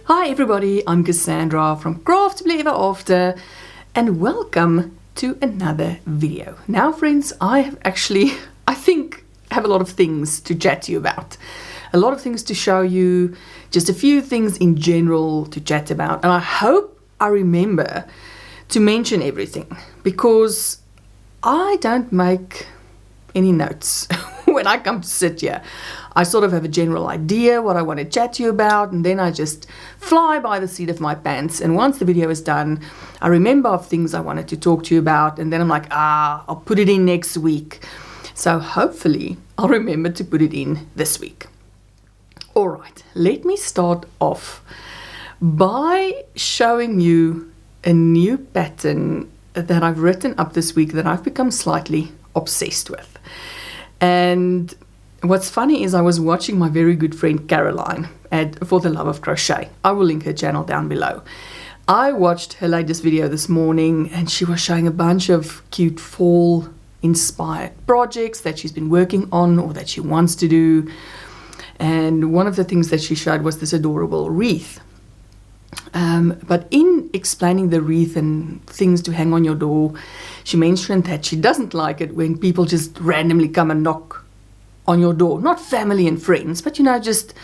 Hi everybody, I'm Cassandra from Craftably Ever After and welcome to another video. Now friends, I have a lot of things to chat to you about. A lot of things to show you, just a few things in general to chat about, and I hope I remember to mention everything because I don't make any notes when I come to sit here. I sort of have a general idea what I want to chat to you about, and then I just fly by the seat of my pants, and once the video is done I remember of things I wanted to talk to you about, and then I'm like, I'll put it in next week. So hopefully I'll remember to put it in this week. Alright, let me start off by showing you a new pattern that I've written up this week that I've become slightly obsessed with. And what's funny is I was watching my very good friend Caroline at For the Love of Crochet. I will link her channel down below. I watched her latest video this morning and she was showing a bunch of cute fall inspired projects that she's been working on or that she wants to do. And one of the things that she showed was this adorable wreath. But in explaining the wreath and things to hang on your door, she mentioned that she doesn't like it when people just randomly come and knock on your door. Not family and friends, but just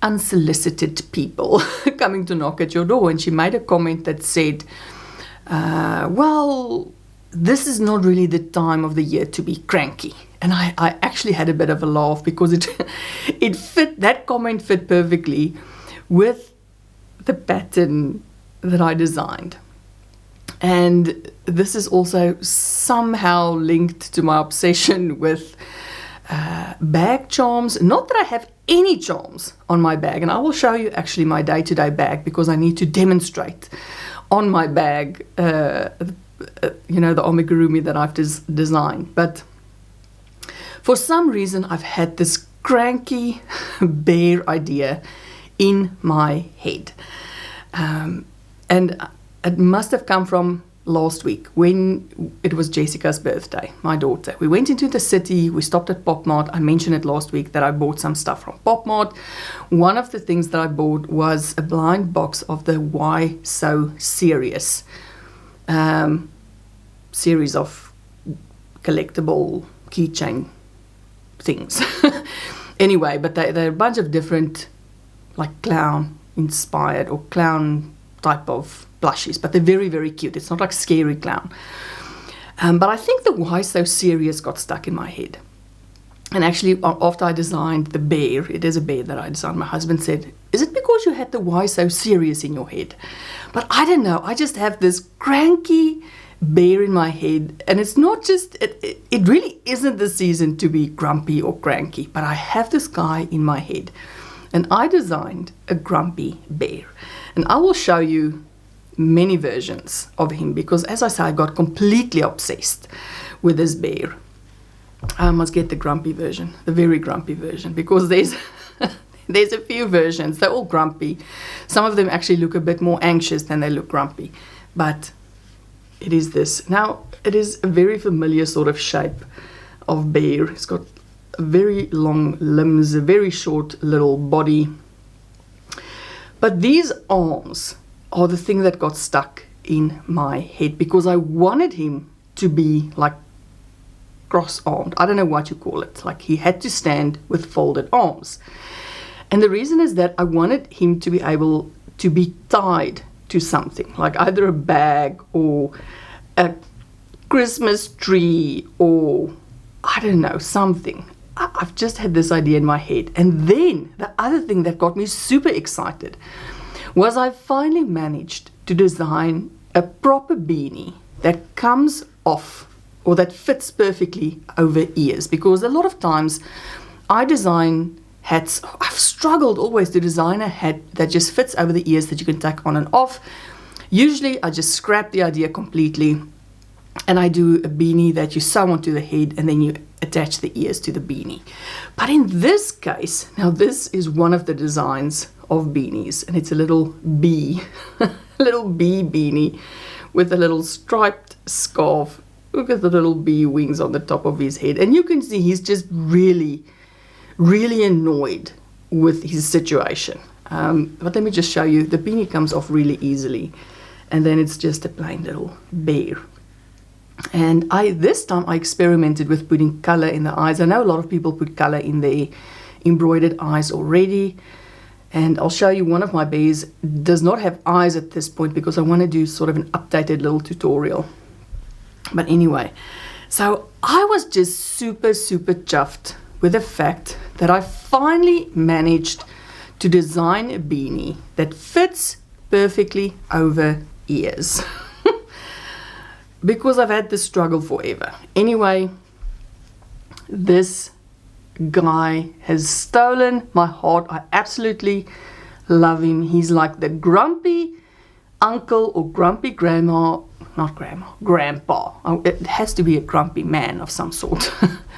unsolicited people coming to knock at your door. And she made a comment that said, well, this is not really the time of the year to be cranky. And I actually had a bit of a laugh because it fit, that comment fit perfectly with the pattern that I designed. And this is also somehow linked to my obsession with bag charms. Not that I have any charms on my bag, and I will show you actually my day-to-day bag because I need to demonstrate on my bag the amigurumi that I've designed. But for some reason I've had this cranky bear idea in my head, and it must have come from last week when it was Jessica's birthday, my daughter. We went into the city, we stopped at Pop Mart. I mentioned it last week that I bought some stuff from Pop Mart. One of the things that I bought was a blind box of the Why So Serious series of collectible keychain things. Anyway, but they're a bunch of different like clown inspired or clown type of plushies, but they're very, very cute. It's not like scary clown. But I think the Why So Serious got stuck in my head. And actually, after I designed the bear, it is a bear that I designed, my husband said, is it because you had the Why So Serious in your head? But I don't know. I just have this cranky bear in my head. And it's not just, it really isn't the season to be grumpy or cranky. But I have this guy in my head. And I designed a grumpy bear. And I will show you many versions of him because, as I say, I got completely obsessed with this bear. I must get the grumpy version, the very grumpy version, because there's a few versions. They're all grumpy. Some of them actually look a bit more anxious than they look grumpy. But it is this. Now, it is a very familiar sort of shape of bear. It's got very long limbs, a very short little body. But these arms are the thing that got stuck in my head because I wanted him to be like cross-armed. I don't know what you call it. Like he had to stand with folded arms. And the reason is that I wanted him to be able to be tied to something, like either a bag or a Christmas tree or I don't know, something. I've just had this idea in my head. And then the other thing that got me super excited was I finally managed to design a proper beanie that comes off or that fits perfectly over ears, because a lot of times I design hats. I've struggled always to design a hat that just fits over the ears that you can take on and off. Usually I just scrap the idea completely and I do a beanie that you sew onto the head and then you attach the ears to the beanie. But in this case, now this is one of the designs of beanies, and it's a little bee, a little bee beanie with a little striped scarf. Look at the little bee wings on the top of his head, and you can see he's just really, really annoyed with his situation. But let me just show you. The beanie comes off really easily. And then it's just a plain little bear. And this time I experimented with putting color in the eyes. I know a lot of people put color in their embroidered eyes already. And I'll show you one of my bears does not have eyes at this point because I want to do sort of an updated little tutorial. But anyway, so I was just super chuffed with the fact that I finally managed to design a beanie that fits perfectly over ears. Because I've had this struggle forever. Anyway, this guy has stolen my heart. I absolutely love him. He's like the grumpy uncle or grumpy grandma, not grandma, grandpa. Oh, it has to be a grumpy man of some sort.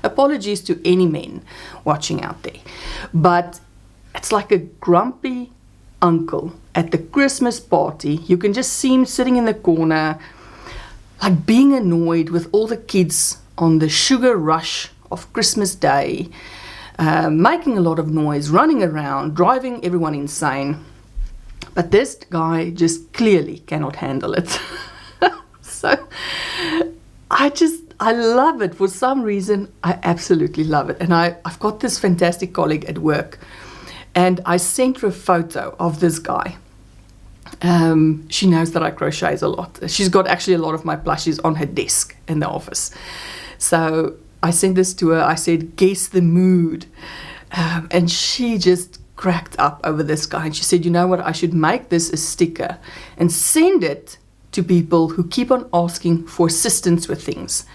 Apologies to any men watching out there. But it's like a grumpy uncle at the Christmas party. You can just see him sitting in the corner, like being annoyed with all the kids on the sugar rush of Christmas Day, making a lot of noise, running around, driving everyone insane. But this guy just clearly cannot handle it. So I love it. For some reason, I absolutely love it. And I've got this fantastic colleague at work, and I sent her a photo of this guy. She knows that I crochet a lot. She's got actually a lot of my plushies on her desk in the office. So I sent this to her. I said, guess the mood. And she just cracked up over this guy. And she said, you know what, I should make this a sticker and send it to people who keep on asking for assistance with things.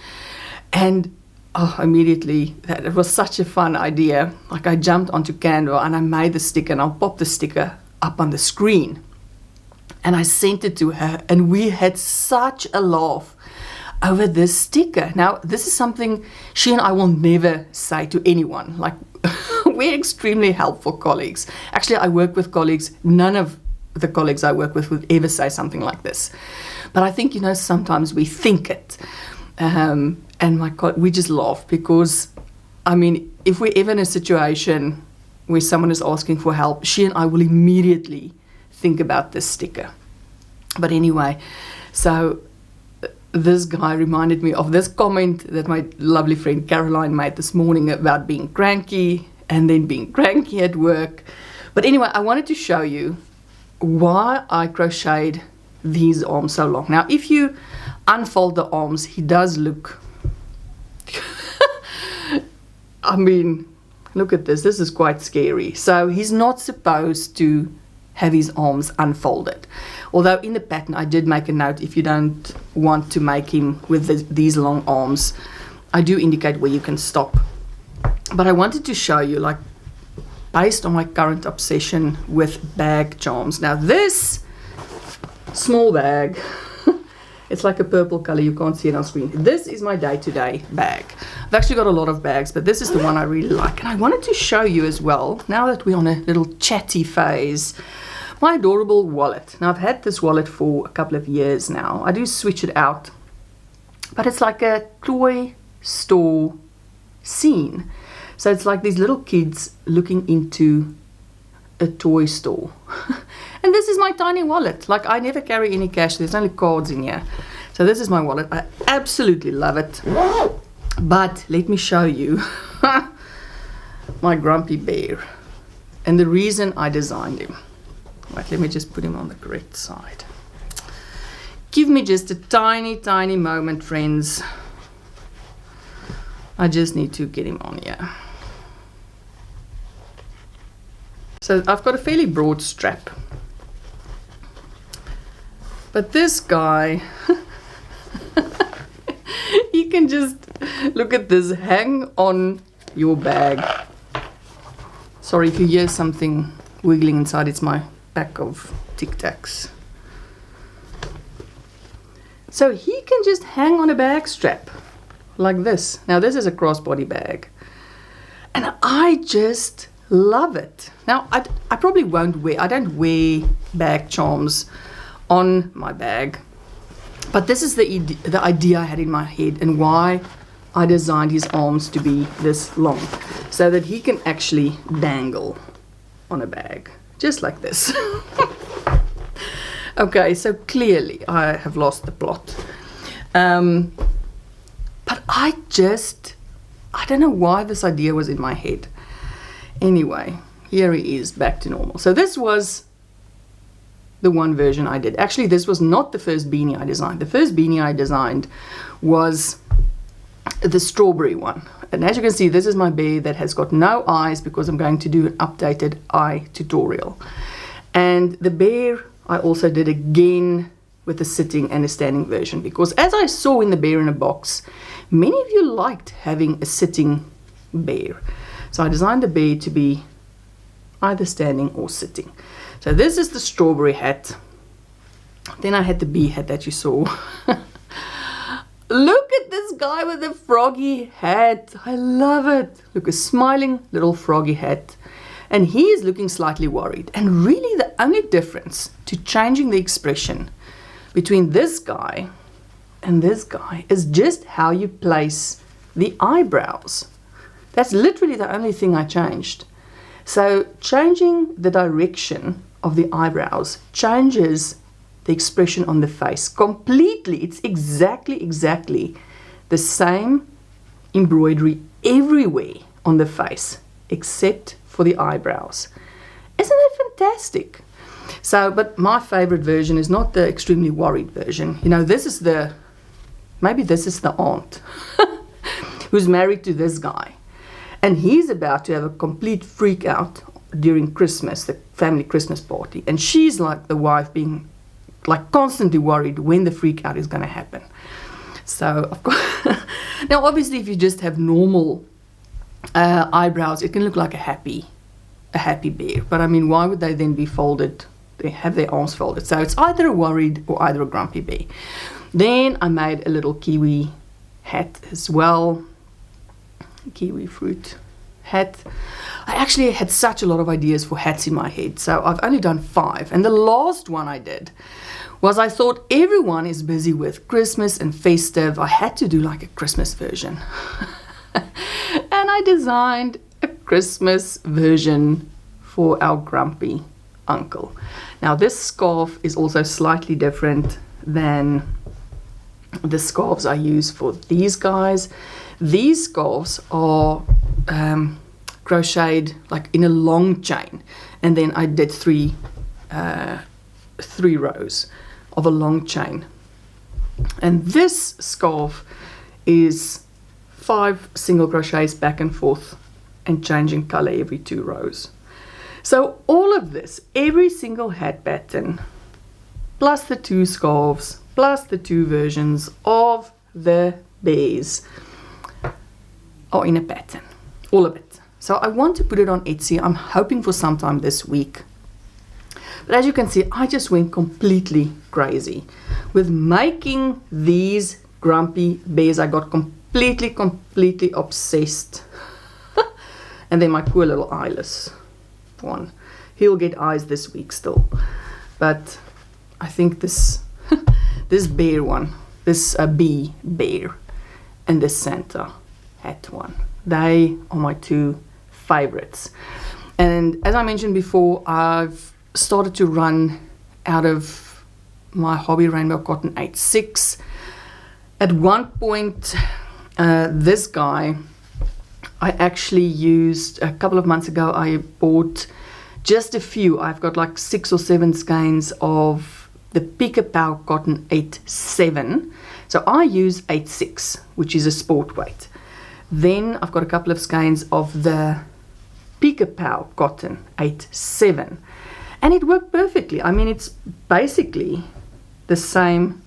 And immediately, it was such a fun idea. Like I jumped onto Canva and I made the sticker, and I'll pop the sticker up on the screen. And I sent it to her, and we had such a laugh over this sticker. Now, this is something she and I will never say to anyone. Like, we're extremely helpful colleagues. Actually, I work with colleagues. None of the colleagues I work with would ever say something like this. But I think, sometimes we think it. And we just laugh because, if we're ever in a situation where someone is asking for help, she and I will immediately think about this sticker. But anyway, so this guy reminded me of this comment that my lovely friend Caroline made this morning about being cranky and then being cranky at work. But anyway, I wanted to show you why I crocheted these arms so long. Now, if you unfold the arms, he does look look at this. This is quite scary. So he's not supposed to have his arms unfolded. Although in the pattern I did make a note, if you don't want to make him with these long arms, I do indicate where you can stop. But I wanted to show you, like, based on my current obsession with bag charms. Now this small bag, it's like a purple color, you can't see it on screen. This is my day-to-day bag. I've actually got a lot of bags, but this is the one I really like. And I wanted to show you as well, now that we're on a little chatty phase, my adorable wallet. Now I've had this wallet for a couple of years now. I do switch it out, but it's like a toy store scene. So it's like these little kids looking into a toy store. And this is my tiny wallet. Like, I never carry any cash. There's only cards in here. So this is my wallet. I absolutely love it. But let me show you my grumpy bear and the reason I designed him. Right, let me just put him on the correct side. Give me just a tiny moment, friends. I just need to get him on here. So I've got a fairly broad strap. But this guy, you can just look at this, hang on your bag. Sorry if you hear something wiggling inside, it's my pack of Tic Tacs. So he can just hang on a bag strap like this. Now this is a crossbody bag, and I just love it. Now I probably won't wear, I don't wear bag charms on my bag, but this is the idea I had in my head and why I designed his arms to be this long, so that he can actually dangle on a bag. just like this. Okay, so clearly I have lost the plot. But I don't know why this idea was in my head. Anyway, here he is, back to normal. So this was the one version I did. Actually, this was not the first beanie I designed. The first beanie I designed was the strawberry one. And as you can see, this is my bear that has got no eyes because I'm going to do an updated eye tutorial. And the bear I also did again with the sitting and a standing version, because as I saw in the bear in a box, many of you liked having a sitting bear. So I designed the bear to be either standing or sitting. So this is the strawberry hat. Then I had the bee hat that you saw. Look at this guy with the froggy hat. I love it. Look, a smiling little froggy hat. And he is looking slightly worried. And really the only difference to changing the expression between this guy and this guy is just how you place the eyebrows. That's literally the only thing I changed. So changing the direction of the eyebrows changes the expression on the face completely. It's exactly the same embroidery everywhere on the face except for the eyebrows. Isn't that fantastic? So, but my favorite version is not the extremely worried version. You know, maybe this is the aunt who's married to this guy. And he's about to have a complete freak out during Christmas, the family Christmas party. And she's like the wife being like constantly worried when the freak out is going to happen. So, of course, now obviously if you just have normal eyebrows, it can look like a happy bear. But I mean, why would they then be folded? They have their arms folded. So it's either a worried or either a grumpy bear. Then I made a little kiwi hat as well. Kiwi fruit hat. I actually had such a lot of ideas for hats in my head, so I've only done 5. And the last one I did was, I thought everyone is busy with Christmas and festive. I had to do like a Christmas version. And I designed a Christmas version for our grumpy uncle. Now this scarf is also slightly different than the scarves I use for these guys. These scarves are crocheted like in a long chain, and then I did 3 rows of a long chain. And this scarf is 5 single crochets back and forth and changing color every 2 rows. So all of this, every single hat pattern, plus the 2 scarves, plus the 2 versions of the bears, are in a pattern, all of it. So I want to put it on Etsy. I'm hoping for sometime this week. But as you can see, I just went completely crazy with making these grumpy bears. I got completely obsessed. And then my poor little eyeless one. He'll get eyes this week still. But I think this this bear one, this bee bear, and this Santa hat one, they are my 2 favorites. And as I mentioned before, I've started to run out of my hobby rainbow cotton 8/6. At one point, this guy I actually used a couple of months ago. I bought just a few. I've got like 6 or 7 skeins of the Pick-a-Pow cotton 8/7. So I use 8/6, which is a sport weight. Then I've got a couple of skeins of the Pick-a-Pow cotton 8/7, and it worked perfectly. I mean, it's basically the same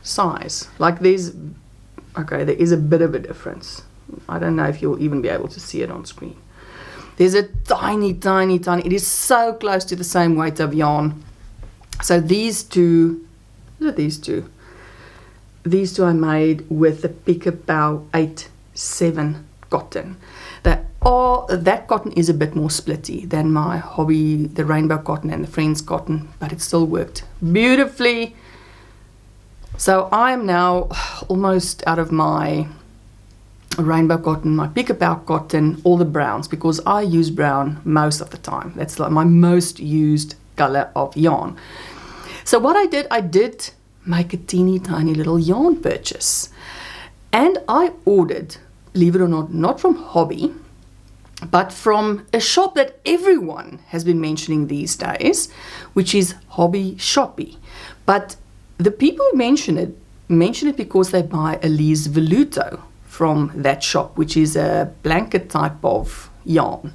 size. Like there is a bit of a difference. I don't know if you'll even be able to see it on screen. There's a tiny, it is so close to the same weight of yarn. So these 2, what are these 2? These 2 I made with the Pick-a-Pow 8/7 cotton. That cotton is a bit more splitty than my hobby, the rainbow cotton and the Friends cotton, but it still worked beautifully. So I am now almost out of my rainbow cotton, my pick-a-pow cotton, all the browns, because I use brown most of the time. That's like my most used color of yarn. So what I did make a teeny tiny little yarn purchase. And I ordered, believe it or not from Hobby, but from a shop that everyone has been mentioning these days, which is Hobby Shoppy. But the people who mention it because they buy a Lee's Veluto from that shop, which is a blanket type of yarn.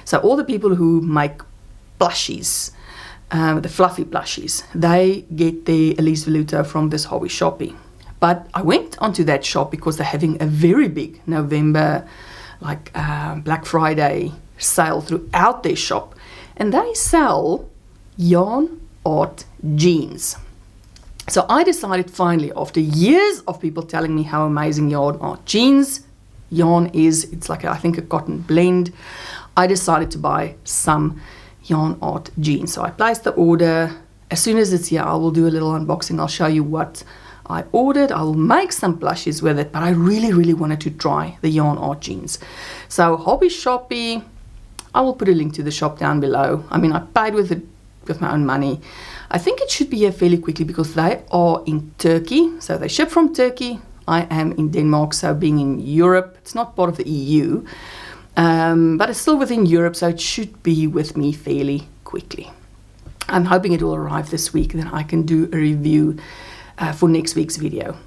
So all the people who make plushies, the fluffy plushies, they get their Elise Veluto from this Hobby Shoppy. But I went onto that shop because they're having a very big November, like Black Friday sale throughout their shop. And they sell yarn art jeans. So I decided finally, after years of people telling me how amazing yarn art jeans yarn is, it's like I think a cotton blend, I decided to buy some yarn art jeans. So I placed the order. As soon as it's here, I will do a little unboxing. I'll show you what I ordered. I will make some plushies with it, but I really wanted to try the yarn art jeans. So Hobby Shoppy, I will put a link to the shop down below. I mean, I paid with my own money. I think it should be here fairly quickly because they are in Turkey. So they ship from Turkey. I am in Denmark, so being in Europe, it's not part of the EU, but it's still within Europe, so it should be with me fairly quickly. I'm hoping it will arrive this week, then I can do a review for next week's video.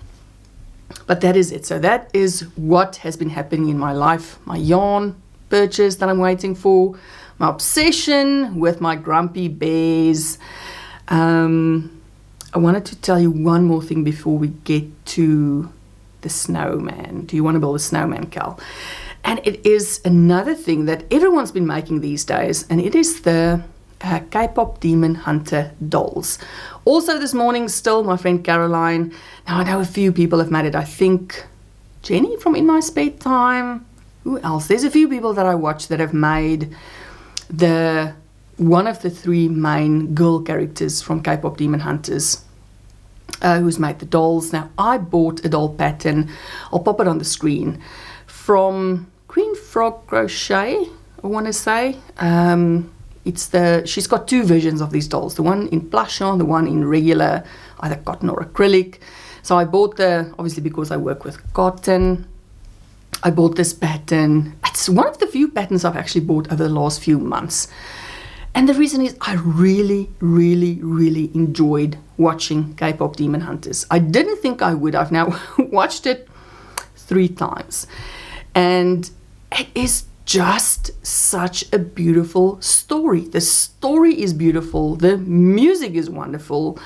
But that is it. So that is what has been happening in my life. My yarn purchase that I'm waiting for, my obsession with my grumpy bears. I wanted to tell you one more thing before we get to the snowman. Do you want to build a snowman, Cal? And it is another thing that everyone's been making these days, and it is the K-pop Demon Hunter dolls. Also this morning, still my friend Caroline. Now I know a few people have made it. I think Jenny from In My Spare Time. Who else? There's a few people that I watch that have made one of the three main girl characters from K-pop Demon Hunters, who's made the dolls. Now I bought a doll pattern. I'll pop it on the screen from Green Frog Crochet, I want to say. She's got two versions of these dolls, the one in plush on, the one in regular, either cotton or acrylic. So I bought obviously because I work with cotton, I bought this pattern. It's one of the few patterns I've actually bought over the last few months. And the reason is I really enjoyed watching K-pop Demon Hunters. I didn't think I would. I've now watched it 3 times. And it is just such a beautiful story. The story is beautiful. The music is wonderful.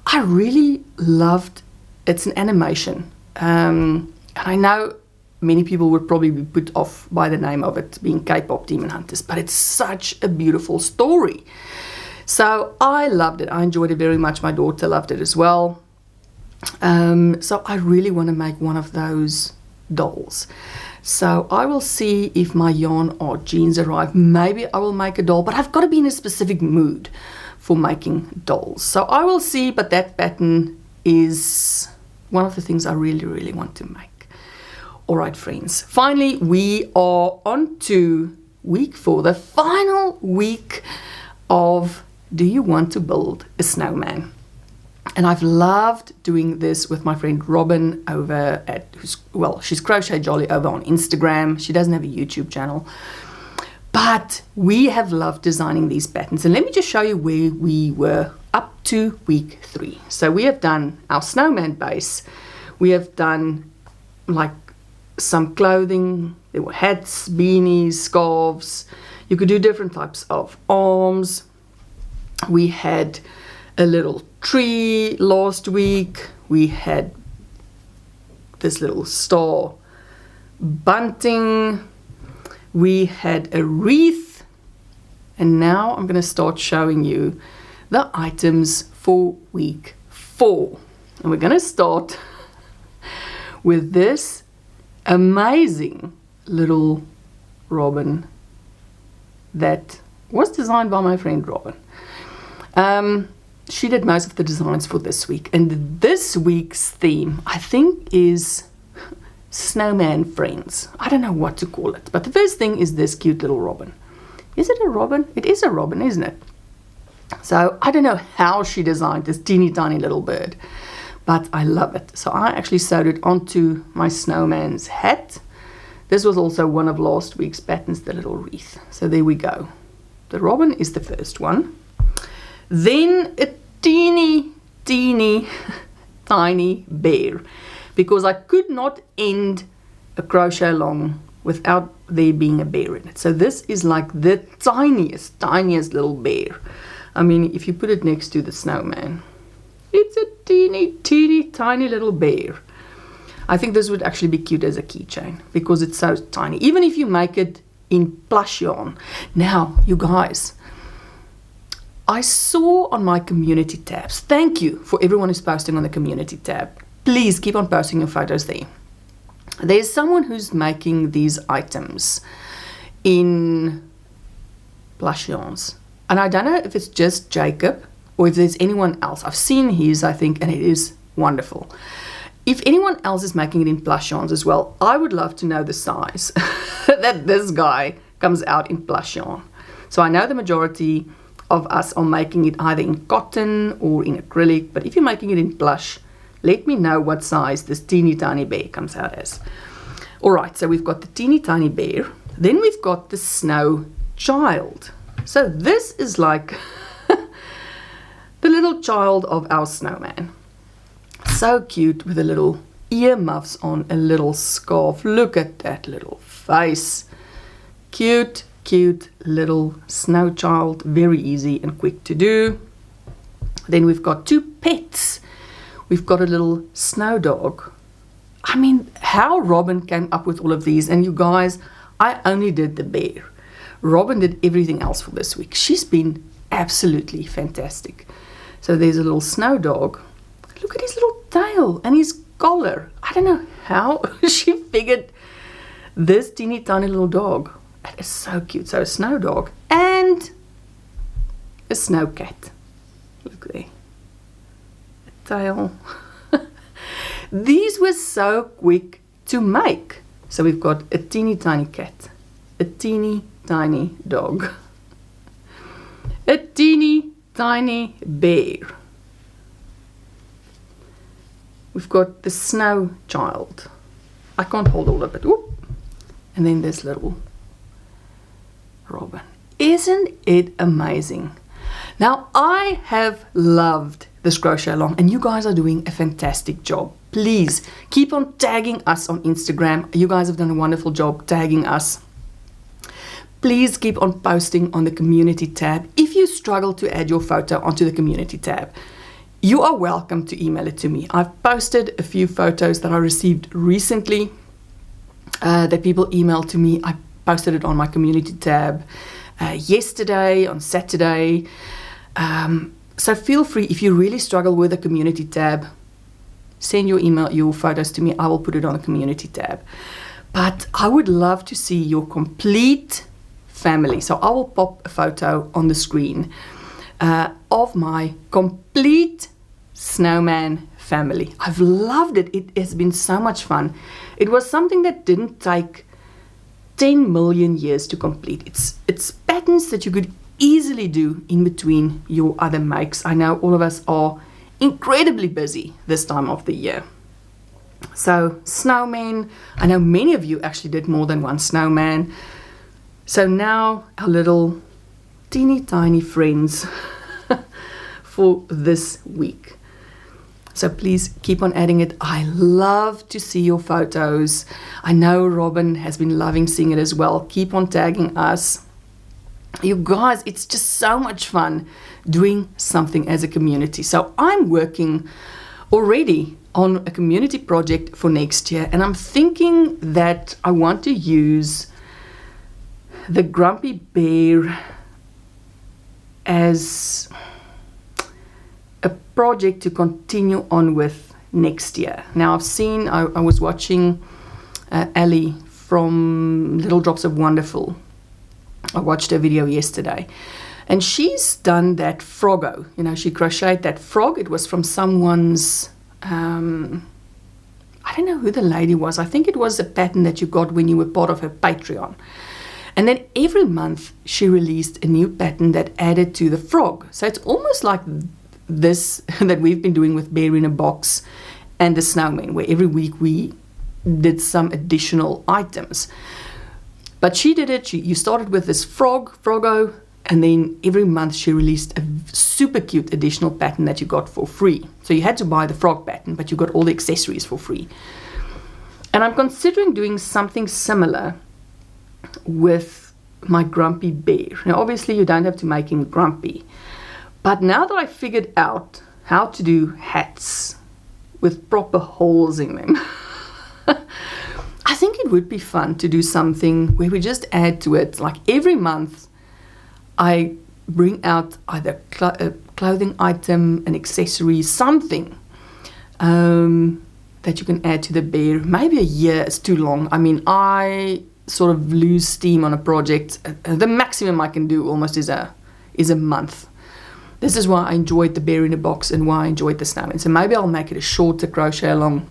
I really loved it's an animation. And I know many people would probably be put off by the name of it being K-pop Demon Hunters, but it's such a beautiful story. So I loved it. I enjoyed it very much. My daughter loved it as well. So I really want to make one of those dolls. So I will see if my yarn art jeans arrive. Maybe I will make a doll, but I've got to be in a specific mood for making dolls. So I will see, but that pattern is one of the things I really want to make. All right, friends. Finally, we are on to week 4, the final week of Do You Want to Build a Snowman? And I've loved doing this with my friend Robin over at, she's Crochet Jolly over on Instagram. She doesn't have a YouTube channel. But we have loved designing these patterns. And let me just show you where we were up to week 3. So we have done our snowman base. We have done like some clothing. There were hats, beanies, scarves. You could do different types of arms. We had a little tree last week. We had this little star bunting. We had a wreath. And now I'm going to start showing you the items for week 4. And we're going to start with this amazing little robin that was designed by my friend Robin. She did most of the designs for this week, and this week's theme I think is snowman friends. I don't know what to call it, but the first thing is this cute little robin. Is it a robin? It is a robin, isn't it? So I don't know how she designed this teeny tiny little bird, but I love it. So I actually sewed it onto my snowman's hat. This was also one of last week's patterns, the little wreath. So there we go. The robin is the first one. Then a teeny tiny bear, because I could not end a crochet along without there being a bear in it. So this is like the tiniest little bear. I mean, if you put it next to the snowman, it's a teeny tiny little bear. I think this would actually be cute as a keychain because it's so tiny, even if you make it in plush yarn. Now, you guys, I saw on my community tabs, thank you for everyone who's posting on the community tab. Please keep on posting your photos there. There's someone who's making these items in plush yarns. And I don't know if it's just Jacob or if there's anyone else. I've seen his, I think, and it is wonderful. If anyone else is making it in plush yarns as well, I would love to know the size that this guy comes out in plush yarn. So I know the majority of us are making it either in cotton or in acrylic, but if you're making it in plush, let me know what size this teeny tiny bear comes out as. All right, so we've got the teeny tiny bear. Then we've got the snow child. So this is like the little child of our snowman. So cute with a little earmuffs on, a little scarf. Look at that little face. Cute little snow child. Very easy and quick to do. Then we've got two pets. We've got a little snow dog. I mean, how Robin came up with all of these. And you guys, I only did the bear. Robin did everything else for this week. She's been absolutely fantastic. So there's a little snow dog. Look at his little tail and his collar. I don't know how she figured this teeny tiny little dog. It is so cute. So a snow dog and a snow cat. Look there. A tail. These were so quick to make. So we've got a teeny tiny cat, a teeny tiny dog, a teeny tiny bear. We've got the snow child. I can't hold all of it. Whoop. And then this little robin. Isn't it amazing? Now, I have loved this crochet along, and you guys are doing a fantastic job. Please keep on tagging us on Instagram. You guys have done a wonderful job tagging us. Please keep on posting on the community tab. If you struggle to add your photo onto the community tab, you are welcome to email it to me. I've posted a few photos that I received recently that people emailed to me. I posted it on my community tab yesterday, on Saturday. So feel free, if you really struggle with the community tab, send your photos to me. I will put it on the community tab. But I would love to see your complete family. So I will pop a photo on the screen of my complete snowman family. I've loved it. It has been so much fun. It was something that didn't take 10 million years to complete. It's patterns that you could easily do in between your other makes. I know all of us are incredibly busy this time of the year. So snowmen, I know many of you actually did more than one snowman. So now our little teeny tiny friends for this week. So please keep on adding it. I love to see your photos. I know Robin has been loving seeing it as well. Keep on tagging us. You guys, it's just so much fun doing something as a community. So I'm working already on a community project for next year, and I'm thinking that I want to use the Grumpy Bear as a project to continue on with next year. Now I've seen, I was watching Ali from Little Drops of Wonderful. I watched her video yesterday, and she's done that froggo. You know, she crocheted that frog. It was from someone's, I I don't know who the lady was. I think it was a pattern that you got when you were part of her Patreon. And then every month she released a new pattern that added to the frog. So it's almost like this that we've been doing with Bear in a Box and the Snowman, where every week we did some additional items. But she did it. You started with this froggo, and then every month she released a super cute additional pattern that you got for free. So you had to buy the frog pattern, but you got all the accessories for free. And I'm considering doing something similar with my grumpy bear. Now obviously you don't have to make him grumpy, but now that I figured out how to do hats with proper holes in them, I think it would be fun to do something where we just add to it. Like every month I bring out either a clothing item, an accessory, something that you can add to the bear. Maybe a year is too long. I mean, I sort of lose steam on a project. The maximum I can do almost is a month. This is why I enjoyed the Bear in a Box and why I enjoyed the Snowman. So maybe I'll make it a shorter crochet along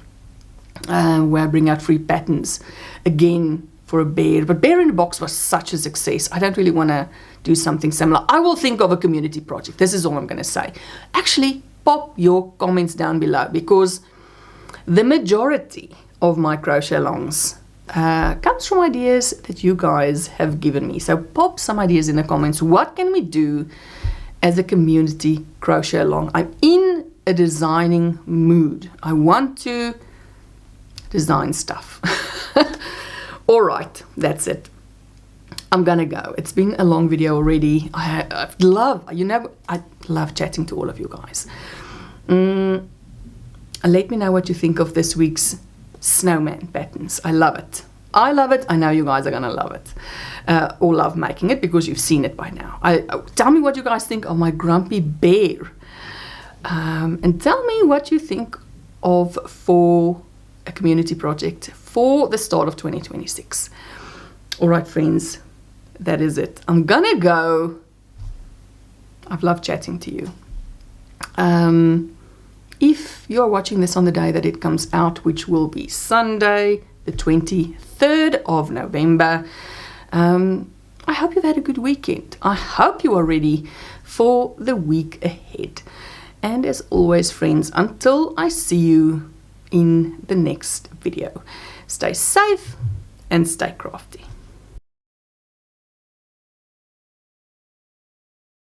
where I bring out free patterns again for a bear. But Bear in a Box was such a success. I don't really want to do something similar. I will think of a community project. This is all I'm going to say. Actually, pop your comments down below, because the majority of my crochet alongs comes from ideas that you guys have given me. So pop some ideas in the comments. What can we do as a community crochet along? I'm in a designing mood. I want to design stuff. All right, that's it. I'm gonna go. It's been a long video already. I love chatting to all of you guys. Let me know what you think of this week's Snowman patterns. I love it. I love it. I know you guys are gonna love it, or love making it because you've seen it by now. Tell me what you guys think of my grumpy bear, and tell me what you think of for a community project for the start of 2026. All right, friends, that is it. I'm gonna go. I've loved chatting to you. If you're watching this on the day that it comes out, which will be Sunday, the 23rd of November, I hope you've had a good weekend. I hope you are ready for the week ahead. And as always, friends, until I see you in the next video, stay safe and stay crafty.